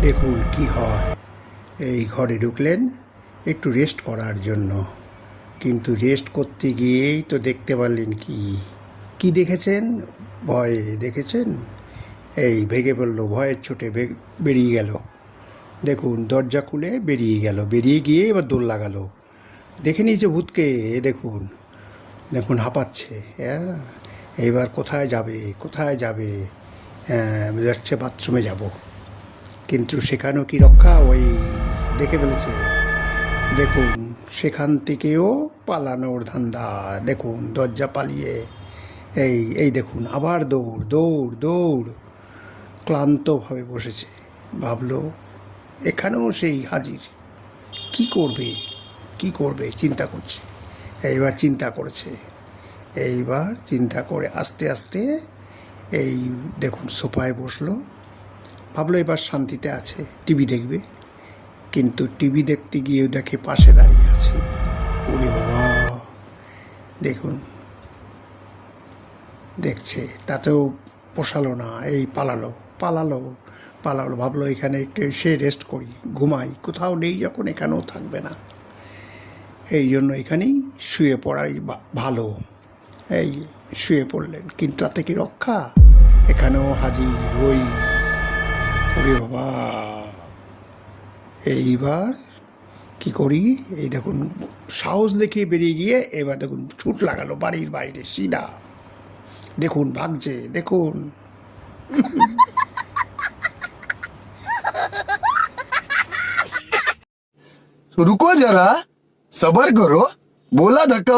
দেখুন কি হয়। এই ঘরে ঢুকলেন একটু রেস্ট করার জন্য, কিন্তু রেস্ট করতে গিয়েই তো দেখতে পারলেন কি কি দেখেছেন? ভয় দেখেছেন? এই ভেগে পড়লো, ভয়ের চোটে বেরিয়ে গেল। দেখুন দরজা খুলে বেরিয়ে গেল, বেরিয়ে গিয়ে এবার দৌড় লাগালো। দেখে নিয়েছে ভূতকে। দেখুন দেখুন হাঁপাচ্ছে। হ্যাঁ, এইবার কোথায় যাবে, কোথায় যাবে? হ্যাঁ, যাচ্ছে বাথরুমে যাব, কিন্তু সেখানেও কি রক্ষা? ওই দেখে ফেলেছে। দেখুন সেখান থেকেও পালানোর ধান্দা। দেখুন দরজা পালিয়ে এই দেখুন আবার দৌড় দৌড় দৌড়। ক্লান্তভাবে বসেছে, ভাবলো এখানেও সেই হাজির। কি করবে, কি করবে চিন্তা করছে। এইবার চিন্তা করেছে, এইবার চিন্তা করে আস্তে আস্তে এই দেখুন সোফায় বসলো। ভাবলো এবার শান্তিতে আছে, টিভি দেখবে। কিন্তু টিভি দেখতে গিয়ে দেখে পাশে দাঁড়িয়ে আছে। ওরে বাবা! দেখুন দেখছে, তাতেও পোষালো না, এই পালালো পালালো পালালো। ভাবলো এখানে একটু এসে রেস্ট করি, ঘুমাই, কোথাও নেই যখন এখানেও থাকবে না, এই জন্য এখানেই শুয়ে পড়াই ভালো। এই শুয়ে পড়লেন, কিন্তু তাতে কি রক্ষা? এখানেও হাজির ওই। ওরে বাবা! এইবার কি করি? এই দেখুন সাহস দেখিয়ে বেরিয়ে গিয়ে এবার দেখুন ছুট লাগালো বাড়ির বাইরে সিধা। দেখুন ভাগছে, দেখুন। रुको जरा, सबर करो। बोला धक्का